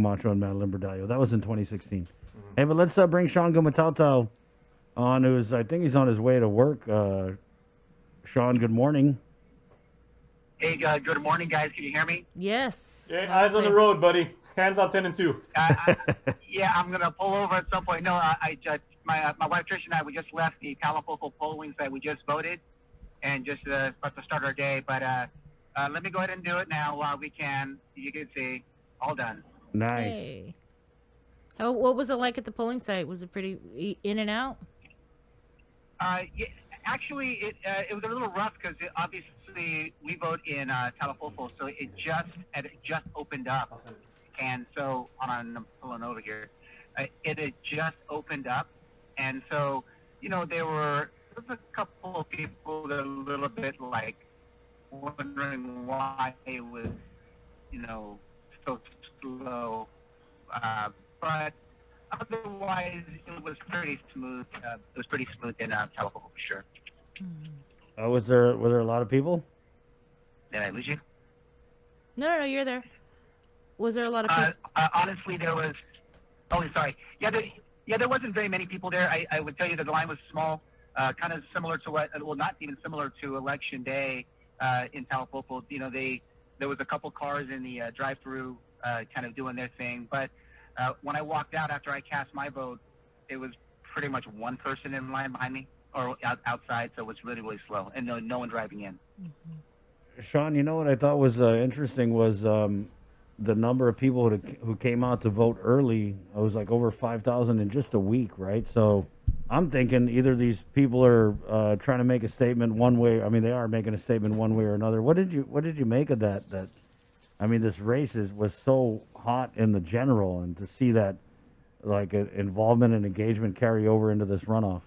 Camacho and Madeline Berdallo. That was in 2016. Hey, but let's bring Shawn Gumataotao on, I think he's on his way to work. Shawn, good morning. Hey, good morning, guys. Can you hear me? Yes. Yeah, eyes on the road, buddy. Hands on 10 and 2. Yeah, I'm gonna pull over at some point. No, I just my wife Trish and I, we just left the California polling site. We just voted, and just about to start our day. But let me go ahead and do it now while we can. You can see, all done. Nice. Hey. What was it like at the polling site? Was it pretty in and out? Yeah, actually, it was a little rough because obviously we vote in Talapofo, so it just opened up, and so I'm pulling over here. It had just opened up, and so there was a couple of people that a little bit like wondering why it was so slow, but otherwise it was pretty smooth. It was pretty smooth in Talapofo for sure. Were there a lot of people? Did I lose you? No, you're there. Was there a lot of people? Honestly, there was. Oh, sorry. Yeah, there wasn't very many people there. I would tell you that the line was small, kind of similar to not even similar to Election Day in Talapofo. There was a couple cars in the drive-through kind of doing their thing. But when I walked out after I cast my vote, it was pretty much one person in line behind me or outside, so it was really, really slow, and no one driving in. Mm-hmm. Shawn, what I thought was interesting was the number of people who came out to vote early. It was like over 5,000 in just a week, right? So I'm thinking either these people are trying to make a statement one way. I mean, they are making a statement one way or another. What did you make of that? This race was so hot in the general, and to see that like involvement and engagement carry over into this runoff.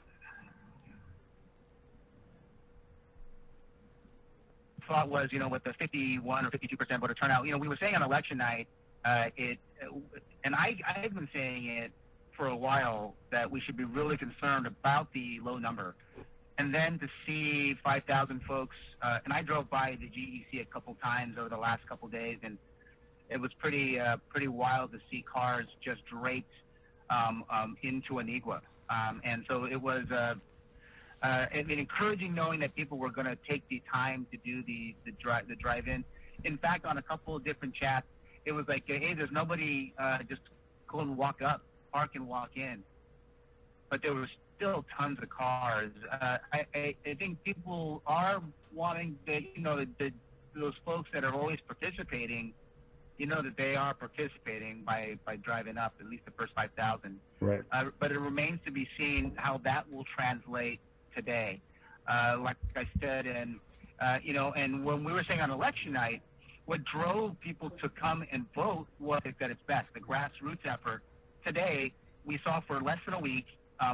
Thought was, with the 51 or 52% voter turnout, we were saying on election night, and I've been saying it for a while, that we should be really concerned about the low number. And then to see 5,000 folks, and I drove by the GEC a couple times over the last couple days, and it was pretty wild to see cars just draped into Anigua. And so it was encouraging knowing that people were going to take the time to do the drive-in. In fact, on a couple of different chats, it was like, hey, there's nobody, just go and walk up, park and walk in. But there were still tons of cars. I think people are wanting those folks that are always participating, that they are participating by driving up at least the first 5,000. Right. But it remains to be seen how that will translate today. Like I said, and when we were saying on election night, what drove people to come and vote was at its best, the grassroots effort. Today, we saw for less than a week,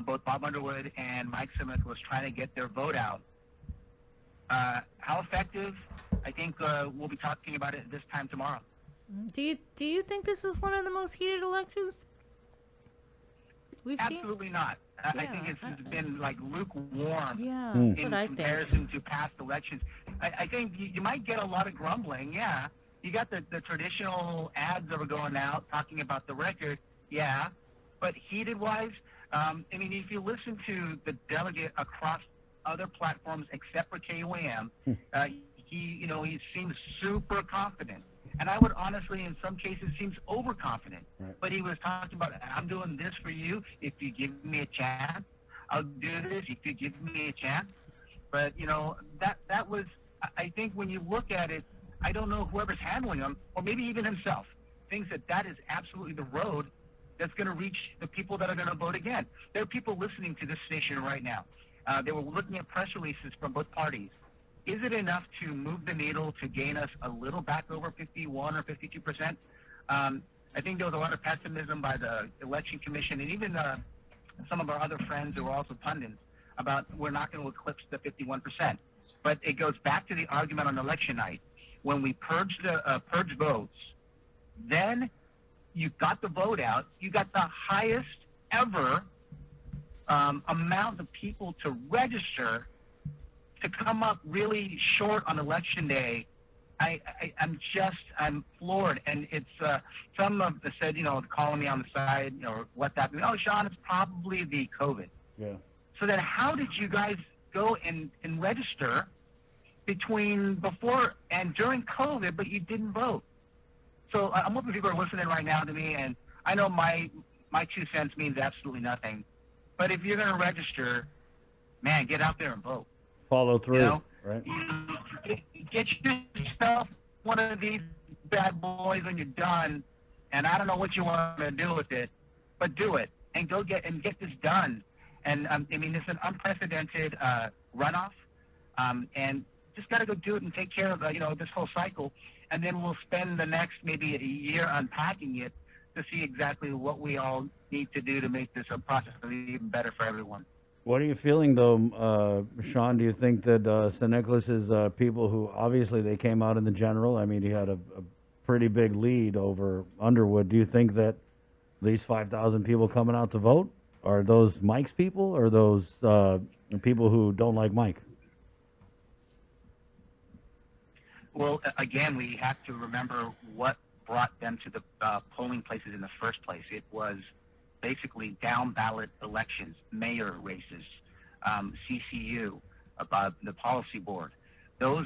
both Bob Underwood and Mike Simic was trying to get their vote out. How effective? I think we'll be talking about it this time tomorrow. Do you think this is one of the most heated elections we've seen? Absolutely not. I think it's been like lukewarm in comparison to past elections. I think you might get a lot of grumbling. Yeah, you got the traditional ads that were going out talking about the record. Yeah, but heated-wise, if you listen to the delegate across other platforms except for KUAM, he seems super confident. And I would honestly, in some cases, seems overconfident. Right. But he was talking about, I'm doing this for you. If you give me a chance, I'll do this. If you give me a chance. But, that was, I think when you look at it, I don't know whoever's handling him, or maybe even himself, thinks that is absolutely the road that's going to reach the people that are going to vote again. There are people listening to this station right now. They were looking at press releases from both parties. Is it enough to move the needle to gain us a little back over 51 or 52%? I think there was a lot of pessimism by the Election Commission and even some of our other friends who are also pundits about we're not going to eclipse the 51%. But it goes back to the argument on election night. When we purged votes, then you got the vote out. You got the highest ever amount of people to register to come up really short on election day I'm floored, and it's some of the said, calling me on the side, or WhatsApp me. Oh, Shawn, it's probably the COVID. Yeah. So then, how did you guys go and register between before and during COVID, but you didn't vote? So I'm hoping people are listening right now to me, and I know my 2 cents means absolutely nothing, but if you're going to register, man, get out there and vote. Follow through, You know? right? Get yourself one of these bad boys when you're done, and I don't know what you want to do with it, but do it and get this done. And I mean, it's an unprecedented runoff, and just got to go do it and take care of this whole cycle, and then we'll spend the next maybe a year unpacking it to see exactly what we all need to do to make this a process even better for everyone. What are you feeling, though, Shawn? Do you think that St. Nicholas's people who obviously they came out in the general, I mean, he had a pretty big lead over Underwood. Do you think that these 5,000 people coming out to vote are those Mike's people or those people who don't like Mike? Well, again, we have to remember what brought them to the polling places in the first place. It was basically down ballot elections, mayor races, CCU, about the policy board. Those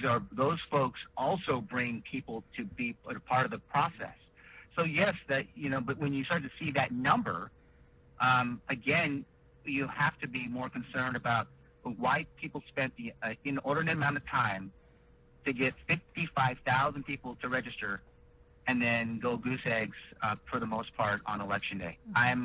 folks also bring people to be a part of the process. So yes, but when you start to see that number, again, you have to be more concerned about why people spent the inordinate amount of time to get 55,000 people to register and then go goose eggs for the most part on election day. I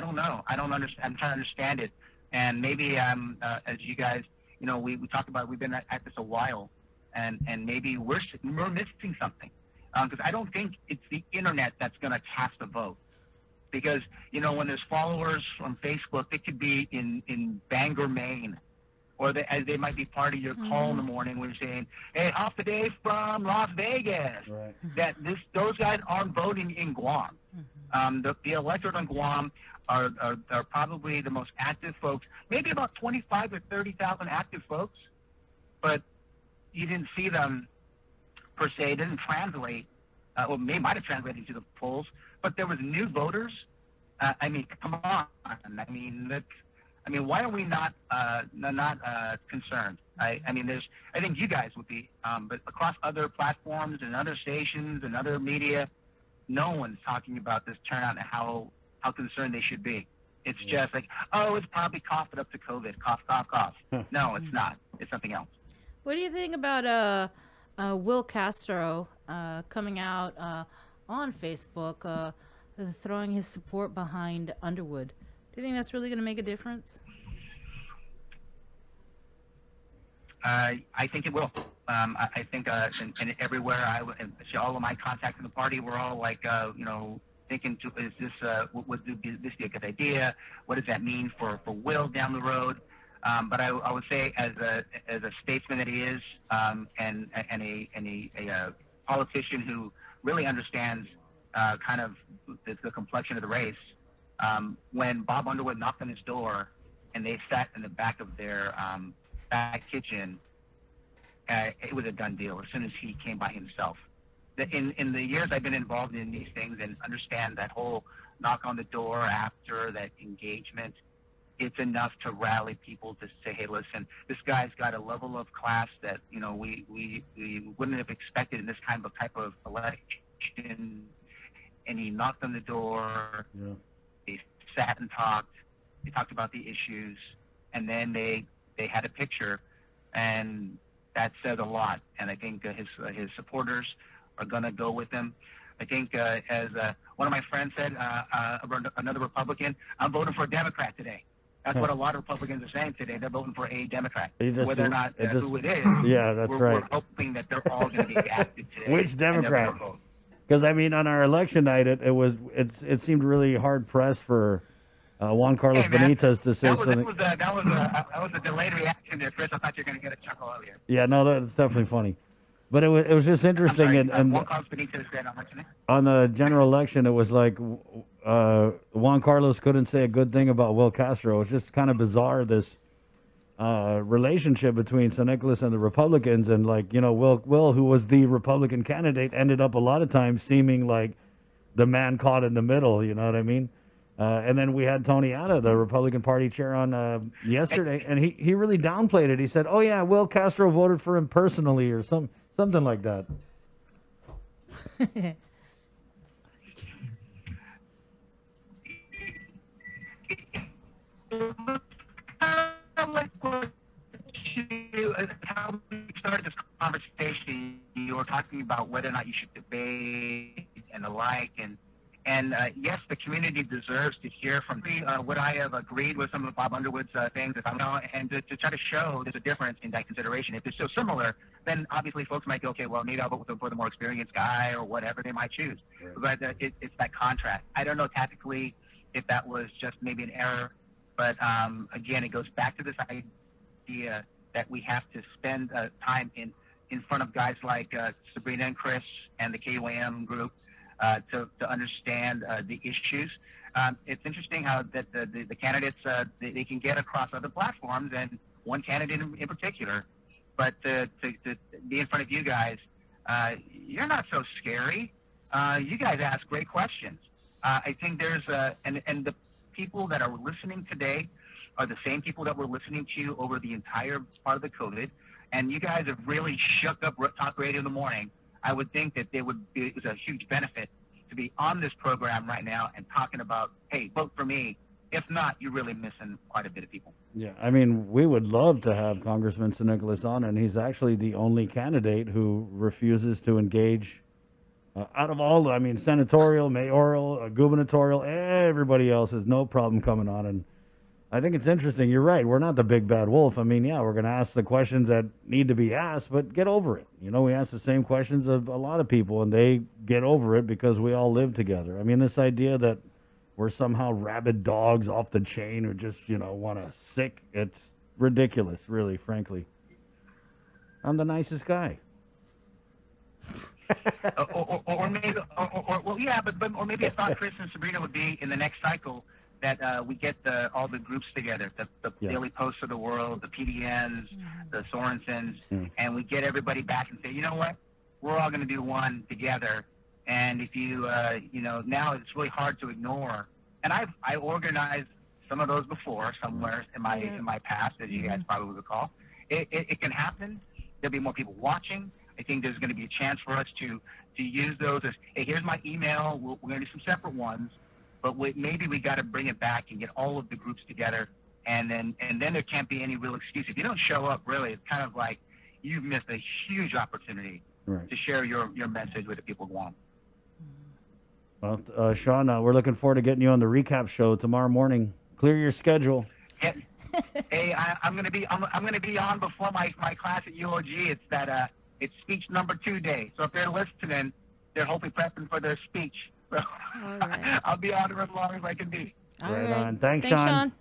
don't know. I don't understand. I'm trying to understand it. And maybe as you guys, we talked about, we've been at this a while, and maybe we're missing something. Because I don't think it's the internet that's going to cast a vote. Because, when there's followers from Facebook, they could be in Bangor, Maine, or they might be part of your call in the morning when you're saying, hey, off today from Las Vegas. Right. Those guys aren't voting in Guam. The electorate on Guam are probably the most active folks, maybe about 25 or 30,000 active folks, but you didn't see them per se. It didn't translate. Well, they might have translated to the polls, but there was new voters. I mean, come on. I mean, why are we not concerned? I think you guys would be, but across other platforms and other stations and other media, no one's talking about this turnout and how concerned they should be. It's just like, oh, it's probably coughed up to COVID. Cough, cough, cough. No, it's not. It's something else. What do you think about Will Castro coming out on Facebook, throwing his support behind Underwood? Do you think that's really going to make a difference? I think it will. I think and everywhere all of my contacts in the party were all like, thinking, is this would this be a good idea? What does that mean for Will down the road? But I would say, as a statesman that he is, and a politician who really understands kind of the complexion of the race. When Bob Underwood knocked on his door and they sat in the back of their back kitchen, it was a done deal as soon as he came by himself. In the years I've been involved in these things and understand that whole knock on the door after that engagement, it's enough to rally people to say, hey, listen, this guy's got a level of class that, we wouldn't have expected in this type of election. And he knocked on the door. Yeah. They sat and talked. They talked about the issues, and then they had a picture, and that said a lot. And I think his supporters are going to go with him. I think, as one of my friends said, another Republican, I'm voting for a Democrat today. That's what a lot of Republicans are saying today. They're voting for a Democrat. Whether or not who it is, yeah, that's right. We're hoping that they're all going to be active today. Which Democrat? Because on our election night, it seemed really hard pressed for Juan Carlos Benitez to say something. That was a delayed reaction there, Chris. I thought you were going to get a chuckle earlier. Yeah, no, that's definitely funny. But it was just interesting. And Juan Carlos Benitez said on election night? On the general election, it was like Juan Carlos couldn't say a good thing about Will Castro. It's just kind of bizarre, this relationship between St. Nicholas and the Republicans, and like Will, who was the Republican candidate, ended up a lot of times seeming like the man caught in the middle. You know what I mean? And then we had Tony Atta, the Republican Party chair, on yesterday, and he really downplayed it. He said, "Oh yeah, Will Castro voted for him personally," or something like that. Like what how we started this conversation, you were talking about whether or not you should debate and the like, and yes, the community deserves to hear from me. Would I have agreed with some of Bob Underwood's things if I know, and to try to show there's a difference in that consideration. If it's so similar, then obviously folks might go, okay, well, maybe I'll vote for the more experienced guy or whatever they might choose. Right. But it's that contrast. I don't know tactically if that was just maybe an error. But again, it goes back to this idea that we have to spend time in front of guys like Sabrina and Chris and the KUAM group to understand the issues. It's interesting how that the candidates, they can get across other platforms, and one candidate in particular. But to be in front of you guys, you're not so scary. You guys ask great questions. I think there's and the people that are listening today are the same people that were listening to you over the entire part of the COVID, and you guys have really shook up Talk Radio in the morning. I would think that it was a huge benefit to be on this program right now and talking about, hey, vote for me. If not, you're really missing quite a bit of people. Yeah, I mean, we would love to have Congressman St. Nicholas on, and he's actually the only candidate who refuses to engage. Out of all, I mean, senatorial, mayoral, gubernatorial, everybody else has no problem coming on. And I think it's interesting. You're right. We're not the big bad wolf. I mean, yeah, we're going to ask the questions that need to be asked, but get over it. We ask the same questions of a lot of people, and they get over it because we all live together. I mean, this idea that we're somehow rabid dogs off the chain who just, want to sick, it's ridiculous, really, frankly. I'm the nicest guy. or maybe, well, yeah, but or maybe I thought Chris and Sabrina would be in the next cycle that we get all the groups together, the Daily Posts of the world, the PDNs, the Sorensens, and we get everybody back and say, you know what, we're all going to do one together. And if you, now it's really hard to ignore. And I organized some of those before somewhere in my past, as you guys probably recall. It can happen. There'll be more people watching. I think there's going to be a chance for us to use those as, hey, here's my email. We're going to do some separate ones, but maybe we got to bring it back and get all of the groups together, and then there can't be any real excuse. If you don't show up, really, it's kind of like you've missed a huge opportunity to share your message with the people of Guam. Well, Shawn, we're looking forward to getting you on the recap show tomorrow morning. Clear your schedule. Yeah. Hey, I'm going to be on before my class at UOG. It's that. It's speech number 2 day. So if they're listening, they're hopefully prepping for their speech. So right. I'll be on as long as I can be. All right right. on. Thanks, Shawn.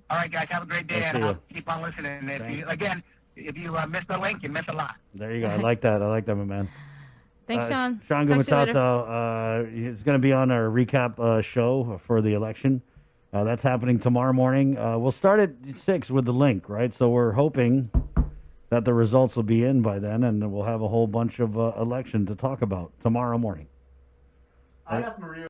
All right, guys. Have a great day, and I'll keep on listening. If you miss the link, you miss a lot. There you go. I like that. my man. Thanks, Shawn. Shawn Gumataotao, he's going to be on our recap show for the election. That's happening tomorrow morning. We'll start at 6 with the link, right? So we're hoping that the results will be in by then, and we'll have a whole bunch of election to talk about tomorrow morning. I'd ask Maria.